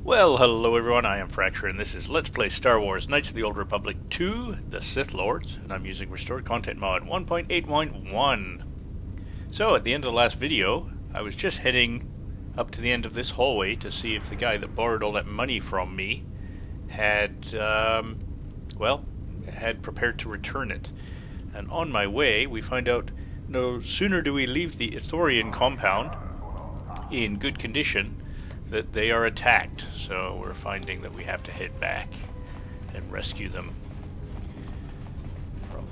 Well, hello everyone, I am Fracture, and this is Let's Play Star Wars Knights of the Old Republic 2, The Sith Lords, and I'm using Restored Content Mod 1.8.1. So, at the end of the last video, I was just heading up to the end of this hallway to see if the guy that borrowed all that money from me had, had prepared to return it. And on my way, we find out no sooner do we leave the Ithorian compound in good condition that they are attacked, so we're finding that we have to head back and rescue them from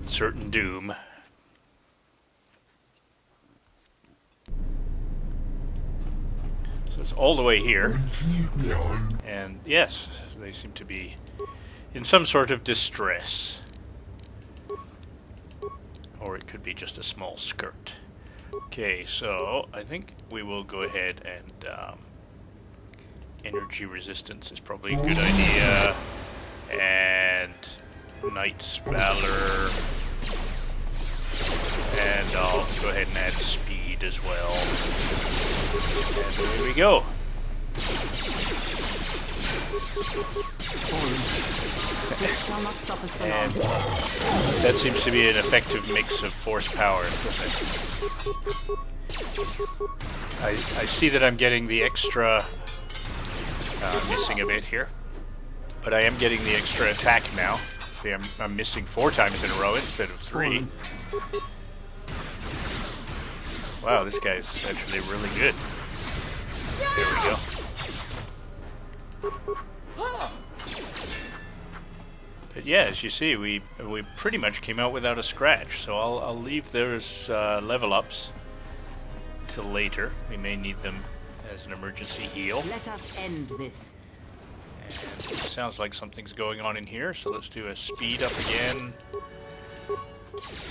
certain doom. So it's all the way here, and yes, they seem to be in some sort of distress, or it could be just a small skirt. Okay, so I think we will go ahead and energy resistance is probably a good idea, and Knight's Valor, and I'll go ahead and add speed as well. And there we go. This shall not stop us for long. And that seems to be an effective mix of force power, doesn't it? I see that I'm getting the extra, missing a bit here, but I am getting the extra attack now. See, I'm missing 4 times in a row instead of 3. Wow, this guy's actually really good. There we go. But yeah, as you see, we pretty much came out without a scratch. So I'll leave those level ups till later. We may need them as an emergency heal. Let us end this. And it sounds like something's going on in here. So let's do a speed up again.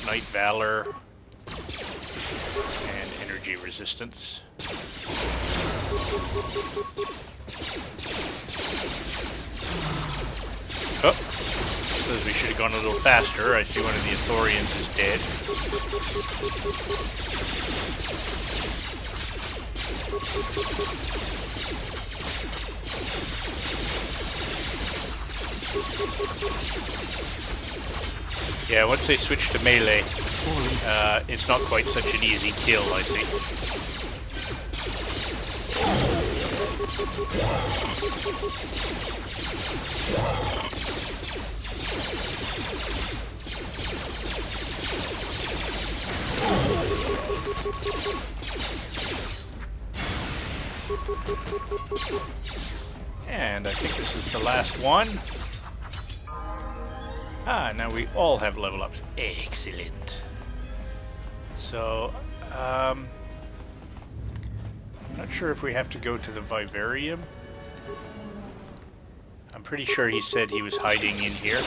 Knight Valor and energy resistance. Oh, suppose we should have gone a little faster. I see one of the Ithorians is dead. Yeah, once they switch to melee, it's not quite such an easy kill, I see. And I think this is the last one. Ah, now we all have level ups. Excellent. So, I'm not sure if we have to go to the Vivarium. I'm pretty sure he said he was hiding in here.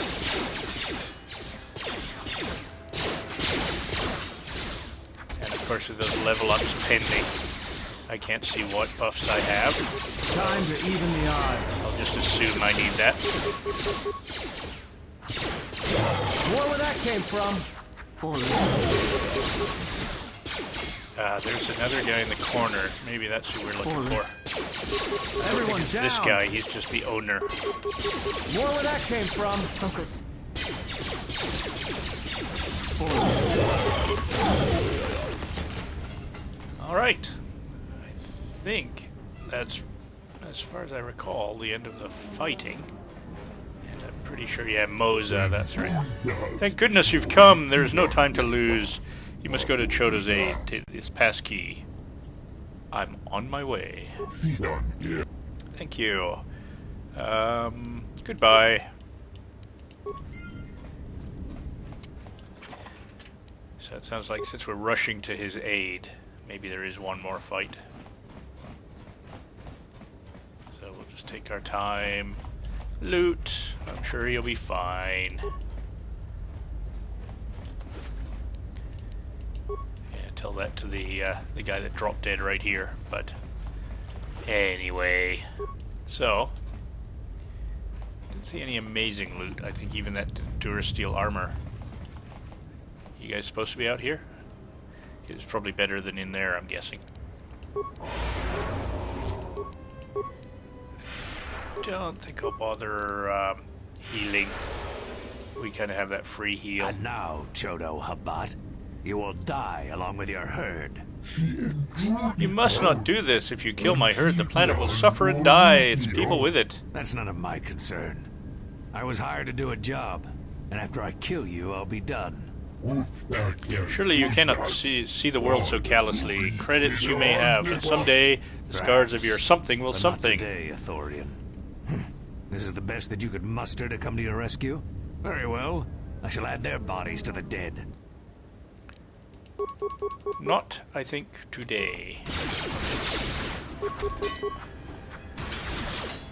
And of course with those level ups pending, I can't see what buffs I have. Time to even the odds. I'll just assume I need that. More where that came from. There's another guy in the corner. Maybe that's who we're looking for. Everyone It's down. this guy. He's just the owner. More where that came from. Focus. All right. I think that's, as far as I recall, the end of the fighting. And I'm pretty sure, yeah, Moza, that's right. Thank goodness you've come. There's no time to lose. You must go to Chodo's aid. Take this pass key. I'm on my way. Thank you. Goodbye. So it sounds like since we're rushing to his aid, maybe there is one more fight. So we'll just take our time. Loot. I'm sure he'll be fine. Yeah, tell that to the guy that dropped dead right here. But anyway, so didn't see any amazing loot. I think even that Durasteel armor. You guys supposed to be out here? It's probably better than in there, I'm guessing. don't think I'll bother healing. We kind of have that free heal. And now, Chodo Habat, you will die along with your herd. You must not do this. If you kill my herd, the planet will suffer and die. Its people with it. That's none of my concern. I was hired to do a job, and after I kill you, I'll be done. Surely you cannot see the world so callously. Credits you may have, but someday the scars of your something will But something. not today, Authorian. This is the best that you could muster to come to your rescue? Very well. I shall add their bodies to the dead. Not, I think, today.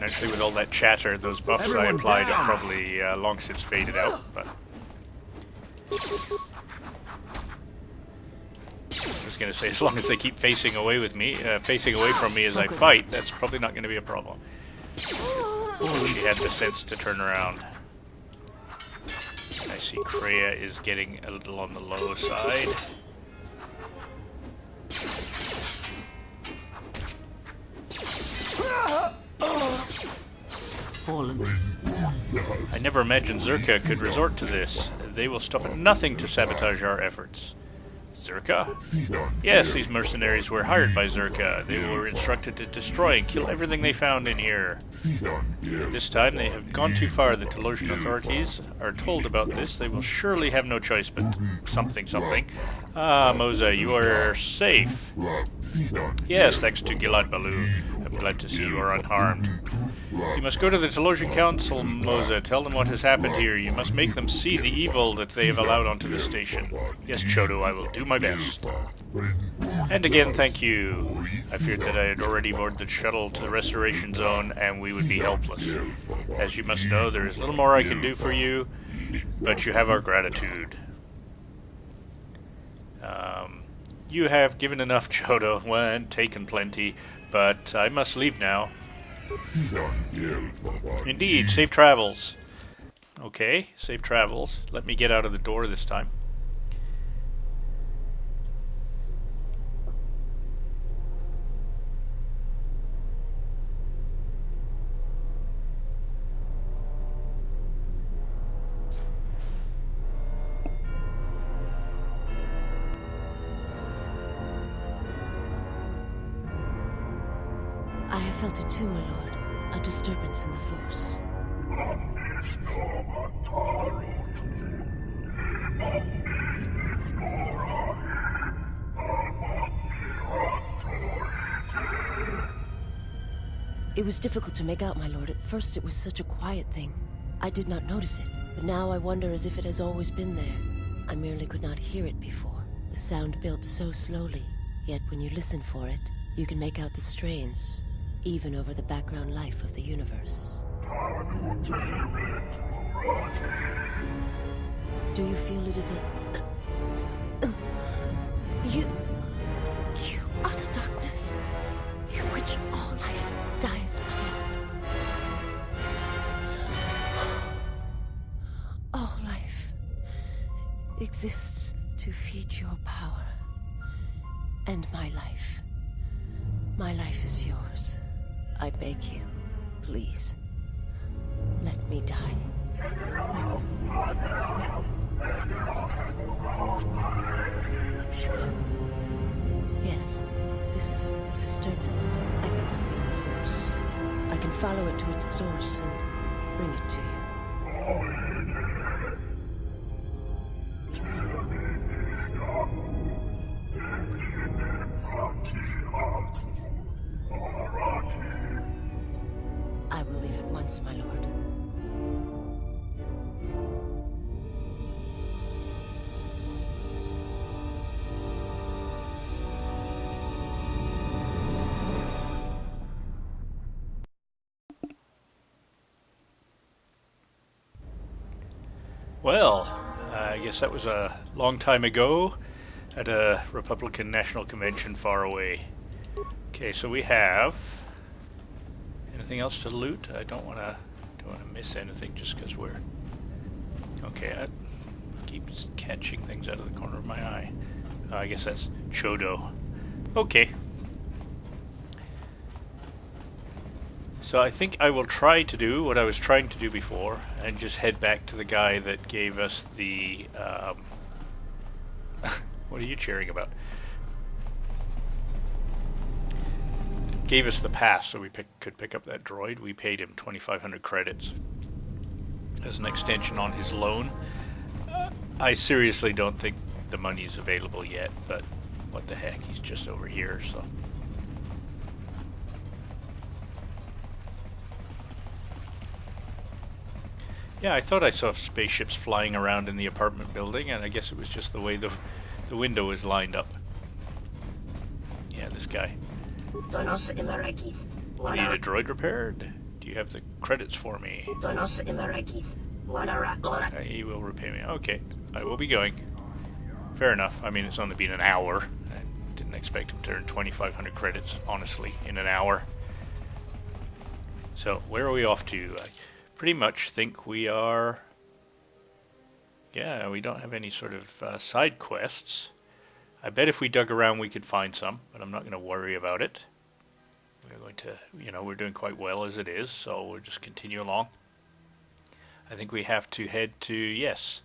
Actually, with all that chatter, those buffs I Everyone applied down. are probably long since faded out, but... I was going to say, as long as they keep facing away with me, facing away from me as I fight, that's probably not going to be a problem. She had the sense to turn around. I see Kreia is getting a little on the low side. Fallen. I never imagined Zerka could resort to this. They will stop at nothing to sabotage our efforts. Zerka? Yes, these mercenaries were hired by Zerka. They were instructed to destroy and kill everything they found in here. This time they have gone too far. The Telosian authorities are told about this. They will surely have no choice but something. Ah, Moza, you are safe. Yes, thanks to Gilad Baloo. I'm glad to see you are unharmed. You must go to the Telosian Council, Moza. Tell them what has happened here. You must make them see the evil that they have allowed onto the station. Yes, Chodo, I will do my best. And again, thank you. I feared that I had already boarded the shuttle to the restoration zone, and we would be helpless. As you must know, there is little more I can do for you, but you have our gratitude. You have given enough, Chodo, and taken plenty, but I must leave now. Indeed, safe travels. Okay, safe travels. Let me get out of the door this time. I have felt it too, my lord. A disturbance in the Force. It was difficult to make out, my lord. At first it was such a quiet thing. I did not notice it, but now I wonder as if it has always been there. I merely could not hear it before. The sound built so slowly, yet when you listen for it, you can make out the strains, even over the background life of the universe. Do you feel it is a... You are the darkness in which all life dies, my lord. All life exists to feed your power. And my life. My life is yours. I beg you, please, let me die. Yes, this disturbance echoes through the Force. I can follow it to its source and bring it to you. I will leave at once, my lord. Well, I guess that was a long time ago at a Republican National Convention far away. Okay, so we have anything else to loot? I don't want to miss anything just because we're okay. I keep catching things out of the corner of my eye. I guess that's Chodo. Okay. So I think I will try to do what I was trying to do before and just head back to the guy that gave us the... what are you cheering about? Gave us the pass so we could pick up that droid. We paid him 2,500 credits as an extension on his loan. I seriously don't think the money's available yet, but what the heck, he's just over here, so... Yeah, I thought I saw spaceships flying around in the apartment building, and I guess it was just the way the window is lined up. Yeah, this guy. You need a droid repaired? Do you have the credits for me? He will repay me. Okay, I will be going. Fair enough. I mean, it's only been an hour. I didn't expect him to earn 2,500 credits, honestly, in an hour. So, where are we off to? I pretty much think we are... Yeah, we don't have any sort of side quests. I bet if we dug around we could find some, but I'm not going to worry about it. We're going to, you know, we're doing quite well as it is, so we'll just continue along. I think we have to head to, yes,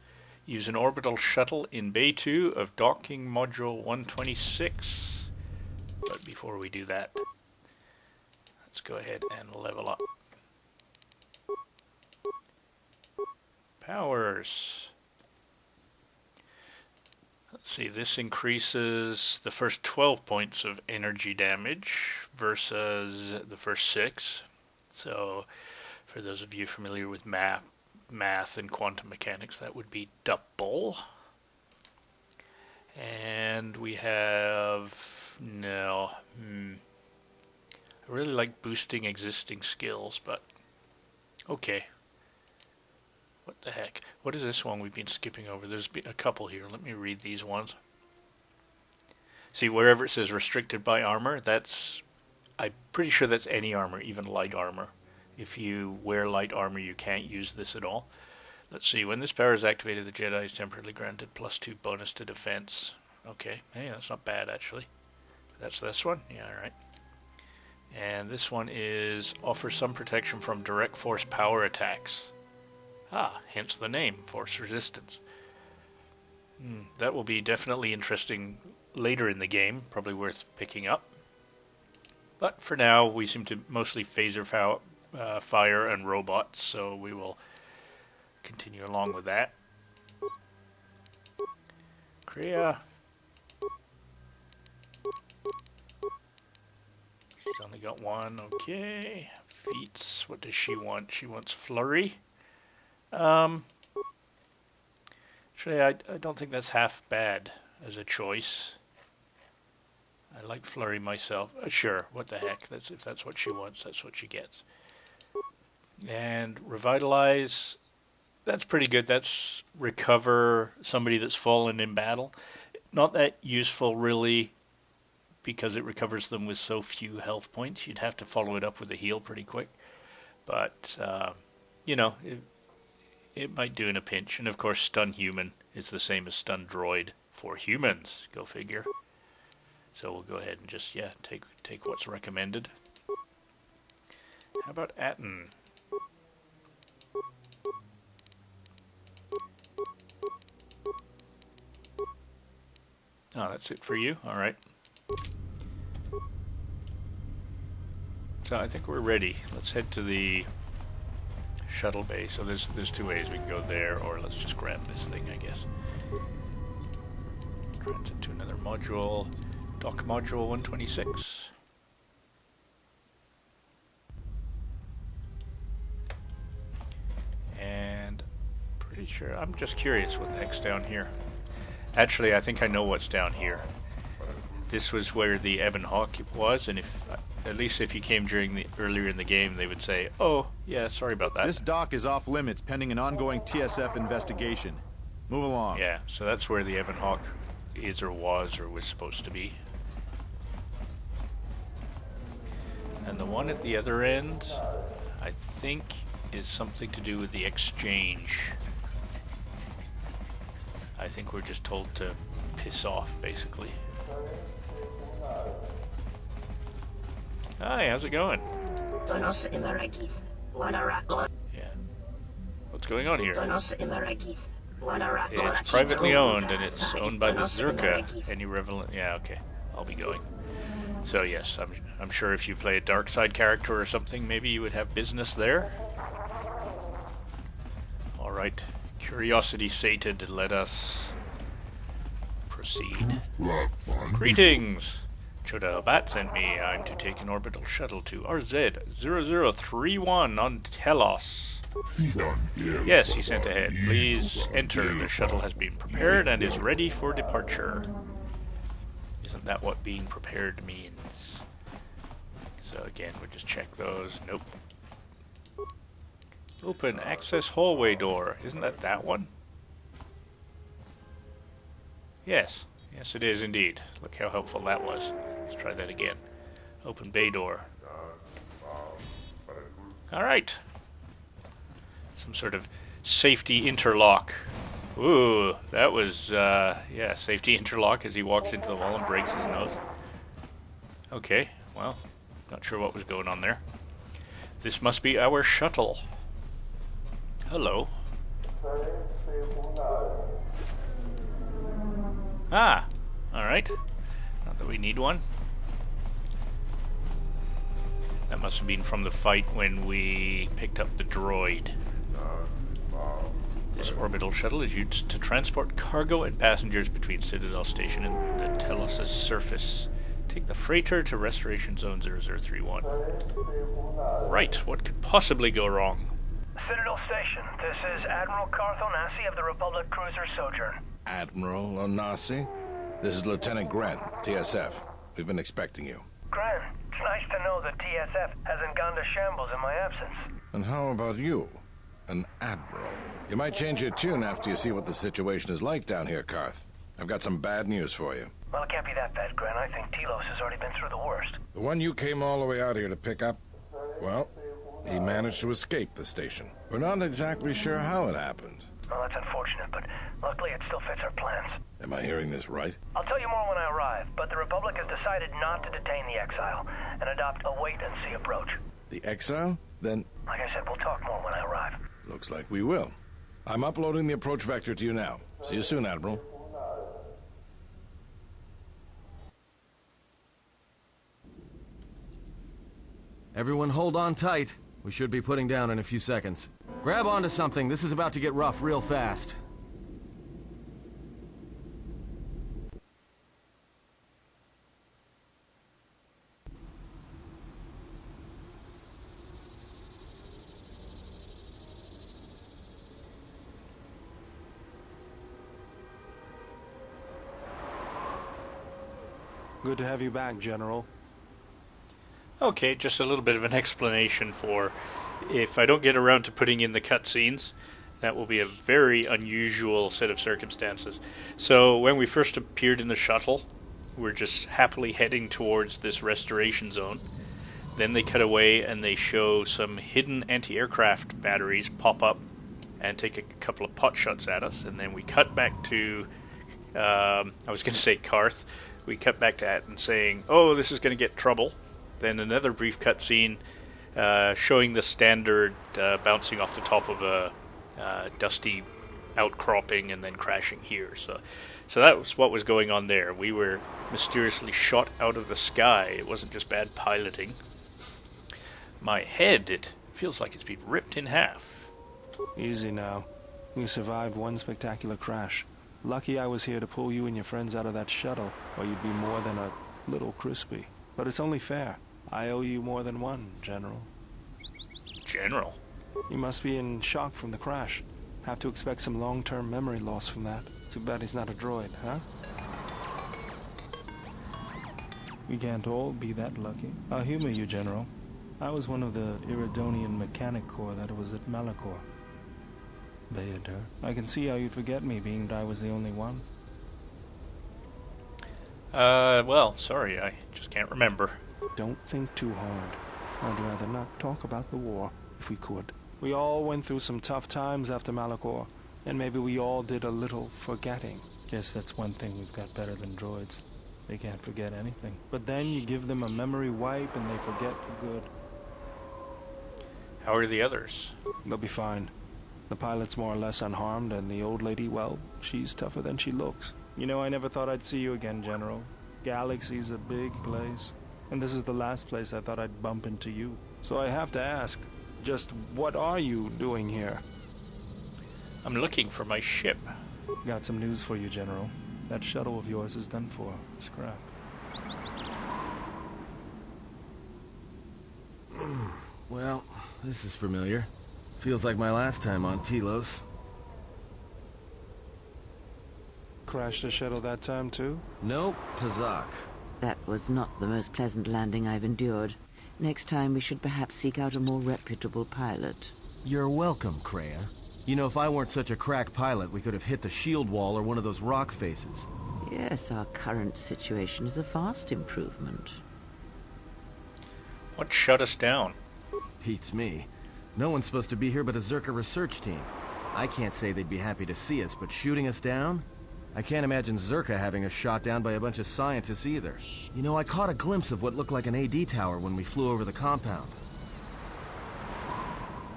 use an orbital shuttle in Bay 2 of Docking Module 126. But before we do that, let's go ahead and level up. Powers. Let's see, this increases the first 12 points of energy damage versus the first 6. So, for those of you familiar with math and quantum mechanics, that would be double. And we have... no. I really like boosting existing skills, but... okay. What the heck? What is this one we've been skipping over? There's been a couple here. Let me read these ones. See, wherever it says restricted by armor, that's... I'm pretty sure that's any armor, even light armor. If you wear light armor, you can't use this at all. Let's see. When this power is activated, the Jedi is temporarily granted +2 bonus to defense. Okay. Hey, that's not bad, actually. That's this one? Yeah, alright. And this one is offers some protection from direct force power attacks. Ah, hence the name, Force Resistance. That will be definitely interesting later in the game, probably worth picking up. But for now, we seem to mostly phaser fire and robots, so we will continue along with that. Kriya. She's only got one, okay. Feats, what does she want? She wants Flurry. Actually, I don't think that's half bad as a choice. I like Flurry myself. Sure, what the heck. If that's what she wants, that's what she gets. And Revitalize, that's pretty good. That's recover somebody that's fallen in battle. Not that useful, really, because it recovers them with so few health points. You'd have to follow it up with a heal pretty quick. But, you know... it might do in a pinch. And of course, Stun Human is the same as Stun Droid for humans. Go figure. So we'll go ahead and just, yeah, take what's recommended. How about Atten? Oh, that's it for you? Alright. So I think we're ready. Let's head to the... shuttle bay. So there's two ways. We can go there, or let's just grab this thing, I guess. Transit to another module. Dock module 126. And pretty sure, I'm just curious what the heck's down here. Actually, I think I know what's down here. This was where the Ebon Hawk was, and if... at least if you came earlier in the game, they would say, oh, yeah, sorry about that. This dock is off limits pending an ongoing TSF investigation. Move along. Yeah, so that's where the Ebon Hawk is or was supposed to be. And the one at the other end, I think, is something to do with the exchange. I think we're just told to piss off, basically. Hi, how's it going? Yeah. What's going on here? It's privately owned, and it's owned by the Zerka. Any relevant? Yeah, okay. I'll be going. So yes, I'm sure if you play a dark side character or something, maybe you would have business there. All right. Curiosity sated. Let us proceed. Greetings. Choda Bat sent me. I'm to take an orbital shuttle to RZ-0031 on Telos. Yes, he sent ahead. Please enter. The shuttle has been prepared and is ready for departure. Isn't that what being prepared means? So again, we'll just check those. Nope. Open access hallway door. Isn't that one? Yes. Yes, it is indeed. Look how helpful that was. Let's try that again. Open bay door. Alright. Some sort of safety interlock. Ooh, that was, yeah, safety interlock as he walks into the wall and breaks his nose. Okay, well, not sure what was going on there. This must be our shuttle. Hello. Ah, alright. Not that we need one. That must have been from the fight when we picked up the droid. This orbital shuttle is used to transport cargo and passengers between Citadel Station and the Telos' surface. Take the freighter to Restoration Zone 0031. Right, what could possibly go wrong? Citadel Station, this is Admiral Karth Onasi of the Republic Cruiser Sojourn. Admiral Onasi? This is Lieutenant Gren, TSF. We've been expecting you. Gren, it's nice to know that TSF hasn't gone to shambles in my absence. And how about you? An Admiral. You might change your tune after you see what the situation is like down here, Karth. I've got some bad news for you. Well, it can't be that bad, Gren. I think Telos has already been through the worst. The one you came all the way out here to pick up, well, he managed to escape the station. We're not exactly sure how it happened. Well, that's unfortunate, but luckily it still fits our plans. Am I hearing this right? I'll tell you more when I arrive, but the Republic has decided not to detain the exile and adopt a wait-and-see approach. The exile? Then... Like I said, we'll talk more when I arrive. Looks like we will. I'm uploading the approach vector to you now. See you soon, Admiral. Everyone hold on tight. We should be putting down in a few seconds. Grab onto something. This is about to get rough real fast. Good to have you back, General. Okay, just a little bit of an explanation for if I don't get around to putting in the cutscenes, that will be a very unusual set of circumstances. So when we first appeared in the shuttle, we're just happily heading towards this restoration zone. Then they cut away and they show some hidden anti-aircraft batteries pop up and take a couple of pot shots at us. And then we cut back to, I was going to say Karth, we cut back to Atton saying, oh, this is going to get trouble. Then another brief cutscene showing the standard bouncing off the top of a dusty outcropping and then crashing here. So that was what was going on there. We were mysteriously shot out of the sky. It wasn't just bad piloting. My head, it feels like it's been ripped in half. Easy now. You survived one spectacular crash. Lucky I was here to pull you and your friends out of that shuttle, or you'd be more than a little crispy. But it's only fair. I owe you more than one, General. General? You must be in shock from the crash. Have to expect some long-term memory loss from that. Too bad he's not a droid, huh? We can't all be that lucky. I'll humor you, General. I was one of the Iridonian Mechanic Corps that was at Malachor. Bayadur, I can see how you'd forget me, being that I was the only one. Well, sorry, I just can't remember. Don't think too hard. I'd rather not talk about the war, if we could. We all went through some tough times after Malachor, and maybe we all did a little forgetting. Guess that's one thing we've got better than droids. They can't forget anything. But then you give them a memory wipe and they forget for good. How are the others? They'll be fine. The pilot's more or less unharmed, and the old lady, well, she's tougher than she looks. You know, I never thought I'd see you again, General. Galaxy's a big place, and this is the last place I thought I'd bump into you. So I have to ask, just what are you doing here? I'm looking for my ship. Got some news for you, General. That shuttle of yours is done for. Scrap. Well, this is familiar. Feels like my last time on Telos. Crashed the shuttle that time, too? Nope, Pazak. That was not the most pleasant landing I've endured. Next time we should perhaps seek out a more reputable pilot. You're welcome, Kreia. You know, if I weren't such a crack pilot, we could have hit the shield wall or one of those rock faces. Yes, our current situation is a vast improvement. What shut us down? Beats me. No one's supposed to be here but a Zerka research team. I can't say they'd be happy to see us, but shooting us down? I can't imagine Zerka having us shot down by a bunch of scientists either. You know, I caught a glimpse of what looked like an AD tower when we flew over the compound.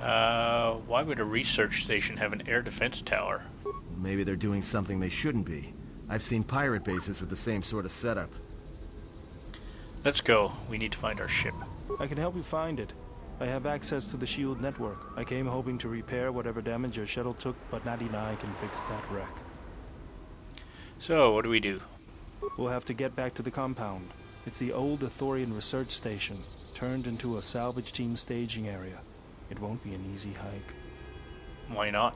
Why would a research station have an air defense tower? Maybe they're doing something they shouldn't be. I've seen pirate bases with the same sort of setup. Let's go. We need to find our ship. I can help you find it. I have access to the shield network. I came hoping to repair whatever damage your shuttle took, but Natty and I can fix that wreck. So, what do we do? We'll have to get back to the compound. It's the old Ithorian research station, turned into a salvage team staging area. It won't be an easy hike. Why not?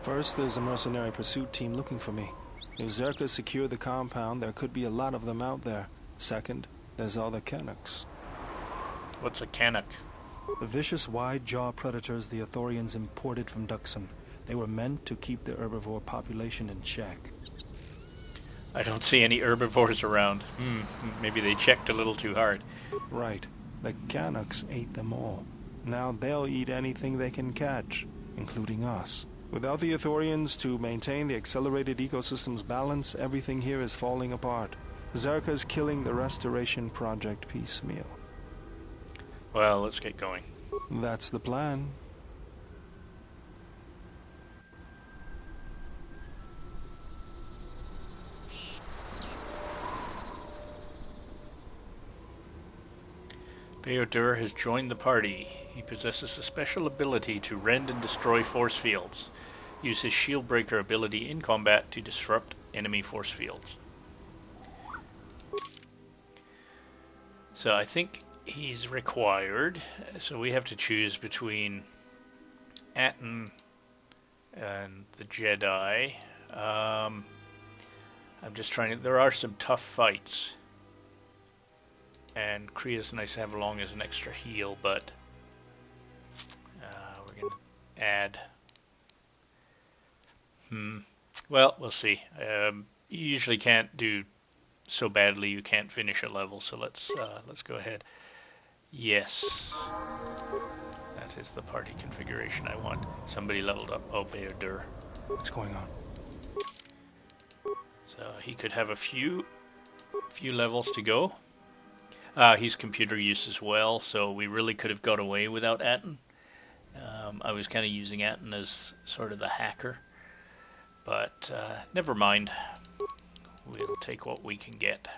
First, there's a mercenary pursuit team looking for me. If Zerka secure the compound, there could be a lot of them out there. Second, there's all the Canucks. What's a Canuck? The vicious wide-jaw predators the Ithorians imported from Duxon. They were meant to keep the herbivore population in check. I don't see any herbivores around. Maybe they checked a little too hard. Right. The Canucks ate them all. Now they'll eat anything they can catch, including us. Without the Ithorians to maintain the accelerated ecosystem's balance, everything here is falling apart. Zerka's killing the restoration project piecemeal. Well, let's get going. That's the plan. KotOR2 has joined the party. He possesses a special ability to rend and destroy force fields. Use his shield breaker ability in combat to disrupt enemy force fields. So I think he's required. So we have to choose between Atten and the Jedi. I'm just trying to... There are some tough fights. And Krea's nice to have along as an extra heal, but we're going to add... Well, we'll see. You usually can't do so badly you can't finish a level, so let's go ahead. Yes. That is the party configuration I want. Somebody leveled up. Oh, KotOR2. What's going on? So he could have a few levels to go. He's computer use as well, so we really could have got away without Atten. I was kind of using Atten as sort of the hacker, but never mind. We'll take what we can get.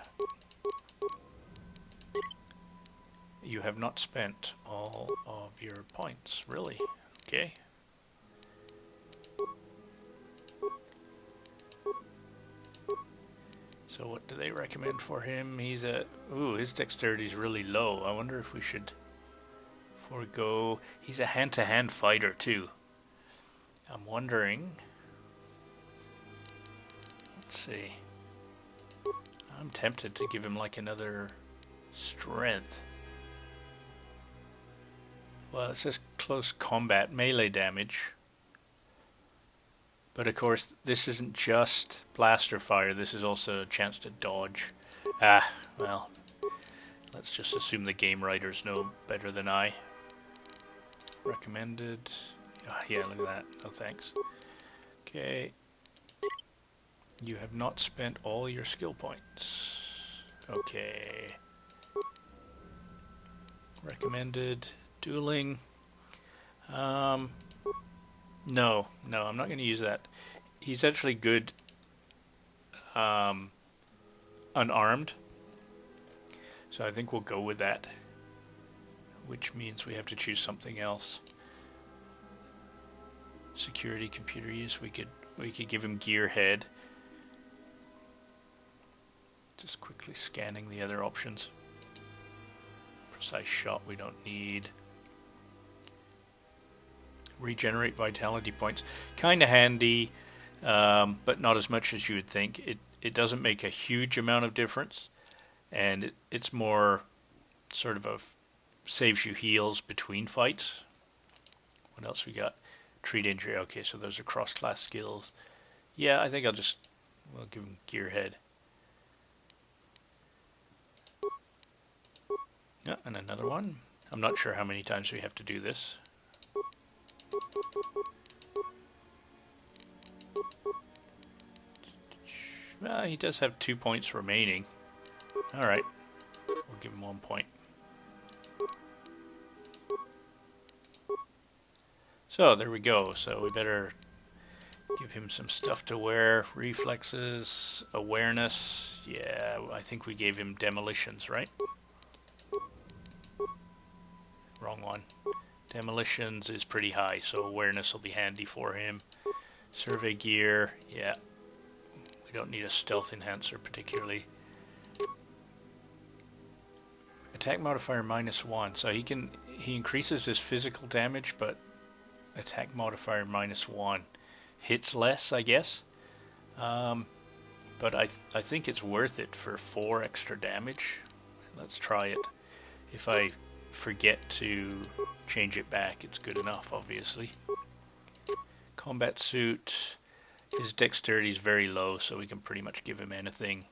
You have not spent all of your points, really. Okay. So what do they recommend for him? He's a... Ooh, his dexterity is really low. I wonder if we should forego... He's a hand-to-hand fighter, too. I'm wondering... Let's see. I'm tempted to give him, like, another strength. Well, it says close combat melee damage. But of course, this isn't just blaster fire, this is also a chance to dodge. Well, let's just assume the game writers know better than I. Recommended. Oh, yeah, look at that. No thanks. Okay. You have not spent all your skill points. Okay. Recommended. Dueling. No, I'm not going to use that. He's actually good unarmed. So I think we'll go with that. Which means we have to choose something else. Security, computer use, we could give him gear head. Just quickly scanning the other options. Precise shot we don't need. Regenerate vitality points. Kind of handy, but not as much as you would think. It doesn't make a huge amount of difference, and it's more sort of saves you heals between fights. What else we got? Treat injury. Okay, so those are cross-class skills. Yeah, I think we'll give him gearhead. Yeah, and another one. I'm not sure how many times we have to do this. Well, he does have 2 points remaining. Alright, we'll give him 1 point. So, there we go. So we better give him some stuff to wear. Reflexes, awareness. Yeah, I think we gave him demolitions, right? Wrong one. Demolitions is pretty high, so awareness will be handy for him. Survey gear, yeah. We don't need a stealth enhancer particularly. Attack modifier -1, so he increases his physical damage, but attack modifier -1 hits less, I guess. But I think it's worth it for 4 extra damage. Let's try it. If I forget to change it back, it's good enough, obviously. Combat suit. His dexterity is very low, so we can pretty much give him anything.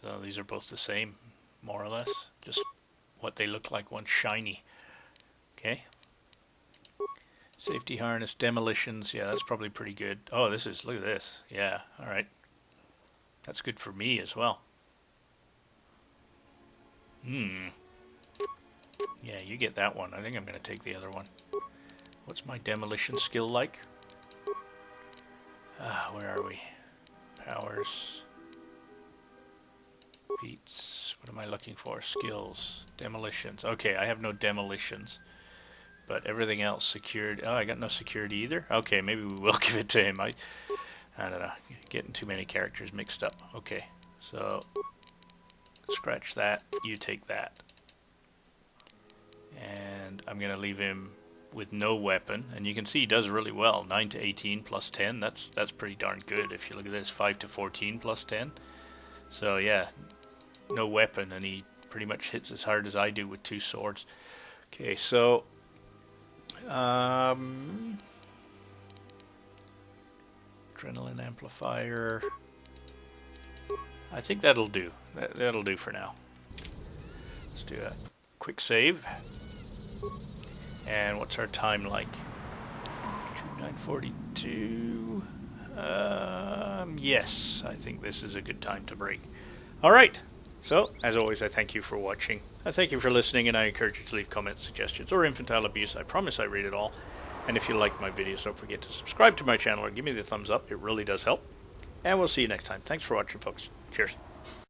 So these are both the same, more or less. Just what they look like. One's shiny. Okay. Safety harness, demolitions. Yeah, that's probably pretty good. Oh, look at this. Yeah, alright. That's good for me as well. Yeah, you get that one. I think I'm going to take the other one. What's my demolition skill like? Where are we? Powers. Feats. What am I looking for? Skills. Demolitions. Okay, I have no demolitions. But everything else secured. Oh, I got no security either? Okay, maybe we will give it to him. I don't know. Getting too many characters mixed up. Okay, so scratch that. You take that. And I'm going to leave him with no weapon. And you can see he does really well. 9 to 18 plus 10. That's pretty darn good. If you look at this, 5 to 14 plus 10. So yeah, no weapon. And he pretty much hits as hard as I do with 2 swords. Okay, so adrenaline amplifier. I think that'll do. That'll do for now. Let's do a quick save. And what's our time like? 9:42. Yes, I think this is a good time to break. Alright, so as always, I thank you for watching. I thank you for listening, and I encourage you to leave comments, suggestions, or infantile abuse. I promise I read it all. And if you like my videos, don't forget to subscribe to my channel or give me the thumbs up. It really does help. And we'll see you next time. Thanks for watching, folks. Cheers.